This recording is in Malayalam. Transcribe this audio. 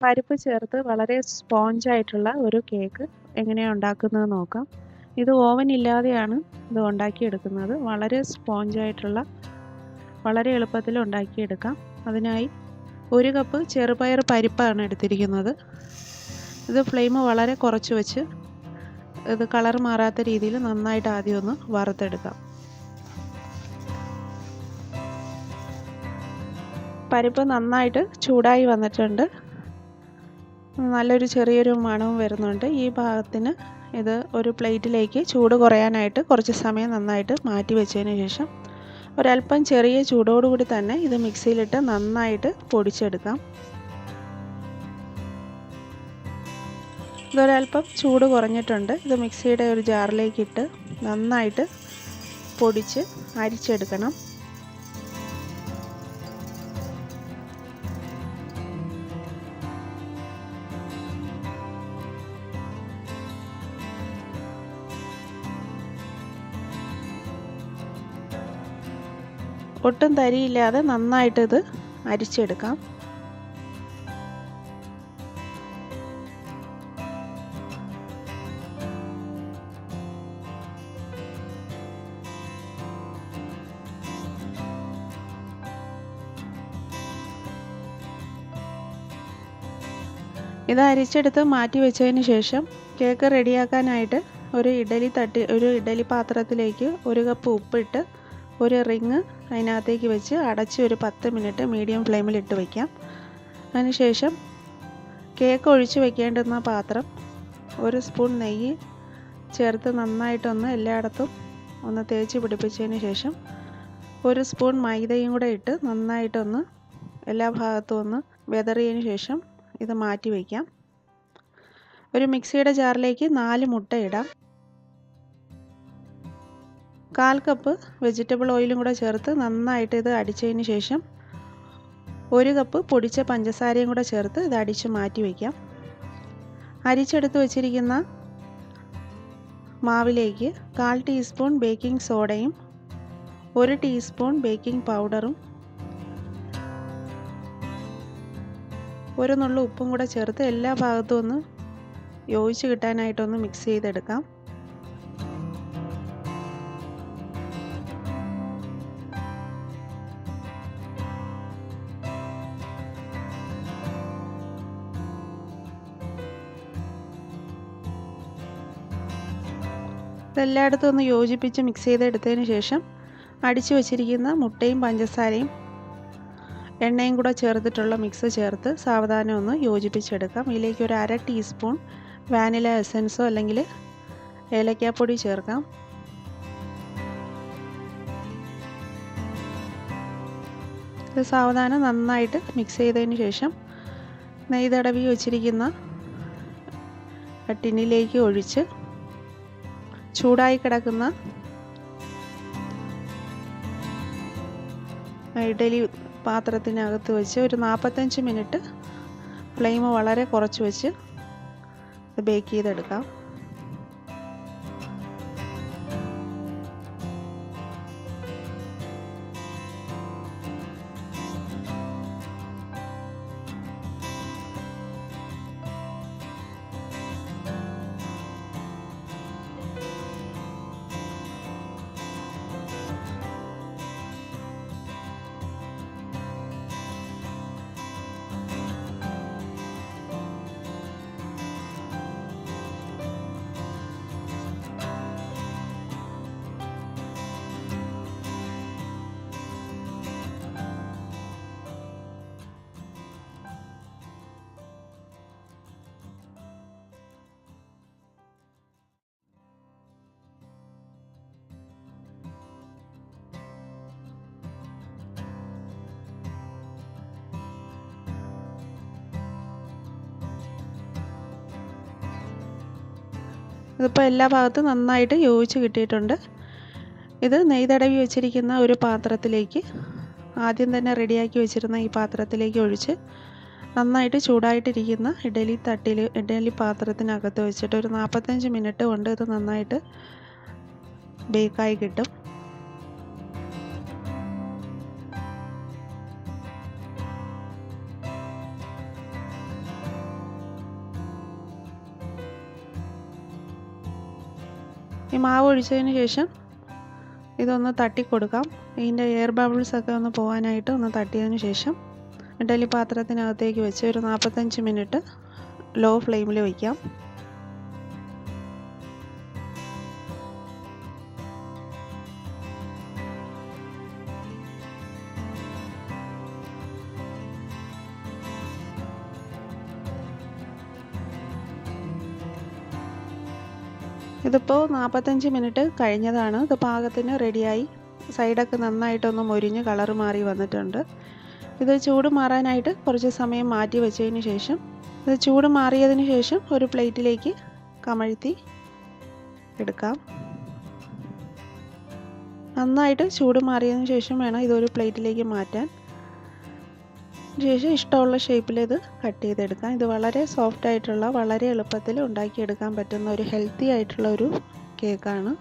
പരിപ്പ് ചേർത്ത് വളരെ സ്പോഞ്ചായിട്ടുള്ള ഒരു കേക്ക് എങ്ങനെയാണ് ഉണ്ടാക്കുന്നത് നോക്കാം. ഇത് ഓവൻ ഇല്ലാതെയാണ് ഇത് ഉണ്ടാക്കിയെടുക്കുന്നത്. വളരെ സ്പോഞ്ചായിട്ടുള്ള വളരെ എളുപ്പത്തിൽ ഉണ്ടാക്കിയെടുക്കാം. അതിനായി 1 കപ്പ് ചെറുപയർ പരിപ്പാണ് എടുത്തിരിക്കുന്നത്. ഇത് ഫ്ലെയിം വളരെ കുറച്ച് വെച്ച് ഇത് കളർ മാറാത്ത രീതിയിൽ നന്നായിട്ട് ആദ്യം ഒന്ന് വറുത്തെടുക്കാം. പരിപ്പ് നന്നായിട്ട് ചൂടായി വന്നിട്ടുണ്ട്. നല്ലൊരു ചെറിയൊരു മണവും വരുന്നുണ്ട്. ഈ ഭാഗത്തിന് ഇത് ഒരു പ്ലേറ്റിലേക്ക് ചൂട് കുറയാനായിട്ട് കുറച്ച് സമയം നന്നായിട്ട് മാറ്റി വെച്ചതിന് ശേഷം ഒരല്പം ചെറിയ ചൂടോടുകൂടി തന്നെ ഇത് മിക്സിയിലിട്ട് നന്നായിട്ട് പൊടിച്ചെടുക്കാം. ഇതൊരല്പം ചൂട് കുറഞ്ഞിട്ടുണ്ട്. ഇത് മിക്സിയുടെ ഒരു ജാറിലേക്ക് ഇട്ട് നന്നായിട്ട് പൊടിച്ച് അരിച്ചെടുക്കണം. ഒട്ടും തരിയില്ലാതെ നന്നായിട്ട് ഇത് അരിച്ചെടുക്കാം. ഇത് അരിച്ചെടുത്ത് മാറ്റി വെച്ചതിന് ശേഷം കേക്ക് റെഡിയാക്കാനായിട്ട് ഒരു ഇഡലി പാത്രത്തിലേക്ക് 1 കപ്പ് ഉപ്പിട്ട് ഒരു റിങ് അതിനകത്തേക്ക് വെച്ച് അടച്ച് ഒരു 10 മിനിറ്റ് മീഡിയം ഫ്ലെയിമിൽ ഇട്ട് വയ്ക്കാം. അതിനുശേഷം കേക്ക് ഒഴിച്ച് വെക്കേണ്ടുന്ന പാത്രം 1 സ്പൂൺ നെയ്യ് ചേർത്ത് നന്നായിട്ടൊന്ന് എല്ലായിടത്തും ഒന്ന് തേച്ച് പിടിപ്പിച്ചതിന് ശേഷം 1 സ്പൂൺ മൈദയും കൂടെ ഇട്ട് നന്നായിട്ടൊന്ന് എല്ലാ ഭാഗത്തും ഒന്ന് വെതറിയതിന് ശേഷം ഇത് മാറ്റി വയ്ക്കാം. ഒരു മിക്സിയുടെ ജാറിലേക്ക് 4 മുട്ട ഇടാം. 1/4 കപ്പ് വെജിറ്റബിൾ ഓയിലും കൂടെ ചേർത്ത് നന്നായിട്ട് ഇത് അടിച്ചതിന് ശേഷം 1 കപ്പ് പൊടിച്ച പഞ്ചസാരയും കൂടെ ചേർത്ത് ഇത് അടിച്ച് മാറ്റി വയ്ക്കാം. അരിച്ചെടുത്ത് വെച്ചിരിക്കുന്ന മാവിലേക്ക് 1/4 ടീസ്പൂൺ ബേക്കിംഗ് സോഡയും 1 ടീസ്പൂൺ ബേക്കിംഗ് പൗഡറും 1 നുള്ളു ഉപ്പും കൂടെ ചേർത്ത് എല്ലാ ഭാഗത്തും ഒന്ന് യോജിച്ച് കിട്ടാനായിട്ടൊന്ന് മിക്സ് ചെയ്തെടുക്കാം. ഇതെല്ലായിടത്തും ഒന്ന് യോജിപ്പിച്ച് മിക്സ് ചെയ്തെടുത്തതിന് ശേഷം അടിച്ചു വച്ചിരിക്കുന്ന മുട്ടയും പഞ്ചസാരയും എണ്ണയും കൂടെ ചേർത്തിട്ടുള്ള മിക്സ് ചേർത്ത് സാവധാനം ഒന്ന് യോജിപ്പിച്ചെടുക്കാം. ഇതിലേക്ക് ഒരു 1/2 ടീസ്പൂൺ വാനില എസൻസോ അല്ലെങ്കിൽ ഏലക്കാപ്പൊടി ചേർക്കാം. ഇത് സാവധാനം നന്നായിട്ട് മിക്സ് ചെയ്തതിന് ശേഷം നെയ്യ് തടവി വച്ചിരിക്കുന്ന ടിന്നിലേക്ക് ഒഴിച്ച് ചൂടായി കിടക്കുന്ന ഇഡലി പാത്രത്തിനകത്ത് വെച്ച് ഒരു 45 മിനിറ്റ് ഫ്ലെയിം വളരെ കുറച്ച് വെച്ച് ബേക്ക് ചെയ്തെടുക്കാം. ഇതിപ്പോൾ എല്ലാ ഭാഗത്തും നന്നായിട്ട് യോജിച്ച് കിട്ടിയിട്ടുണ്ട്. ഇത് നെയ്യ് തടവി വെച്ചിരിക്കുന്ന ഒരു പാത്രത്തിലേക്ക് ആദ്യം തന്നെ റെഡിയാക്കി വെച്ചിരുന്ന ഈ പാത്രത്തിലേക്ക് ഒഴിച്ച് നന്നായിട്ട് ചൂടായിട്ടിരിക്കുന്ന ഇഡലി പാത്രത്തിനകത്ത് വെച്ചിട്ട് ഒരു 45 മിനിറ്റ് കൊണ്ട് ഇത് നന്നായിട്ട് ബേക്കായി കിട്ടും. ഈ മാവ് ഒഴിച്ചതിന് ശേഷം ഇതൊന്ന് തട്ടി കൊടുക്കാം. ഇതിൻ്റെ എയർ ബബിൾസൊക്കെ ഒന്ന് പോകാനായിട്ട് ഒന്ന് തട്ടിയതിന് ശേഷം ഇഡ്ഡലി പാത്രത്തിനകത്തേക്ക് വെച്ച് ഒരു 45 മിനിറ്റ് ലോ ഫ്ലെയിമിൽ വയ്ക്കാം. ഇതിപ്പോൾ 45 മിനിറ്റ് കഴിഞ്ഞതാണ്. ഇത് പാകത്തിന് റെഡിയായി. സൈഡൊക്കെ നന്നായിട്ടൊന്ന് മൊരിഞ്ഞ് കളറ് മാറി വന്നിട്ടുണ്ട്. ഇത് ചൂട് മാറാനായിട്ട് കുറച്ച് സമയം മാറ്റി വെച്ചതിന് ശേഷം ഇത് ചൂട് മാറിയതിന് ശേഷം ഒരു പ്ലേറ്റിലേക്ക് കമഴ്ത്തി എടുക്കാം. നന്നായിട്ട് ചൂട് മാറിയതിന് ശേഷം വേണം ഇതൊരു പ്ലേറ്റിലേക്ക് മാറ്റാൻ. ശേഷം ഇഷ്ടമുള്ള ഷേപ്പിൽ ഇത് കട്ട് ചെയ്തെടുക്കാം. ഇത് വളരെ സോഫ്റ്റ് ആയിട്ടുള്ള, വളരെ എളുപ്പത്തിൽ ഉണ്ടാക്കിയെടുക്കാൻ പറ്റുന്ന ഒരു ഹെൽത്തി ആയിട്ടുള്ള ഒരു കേക്കാണ്.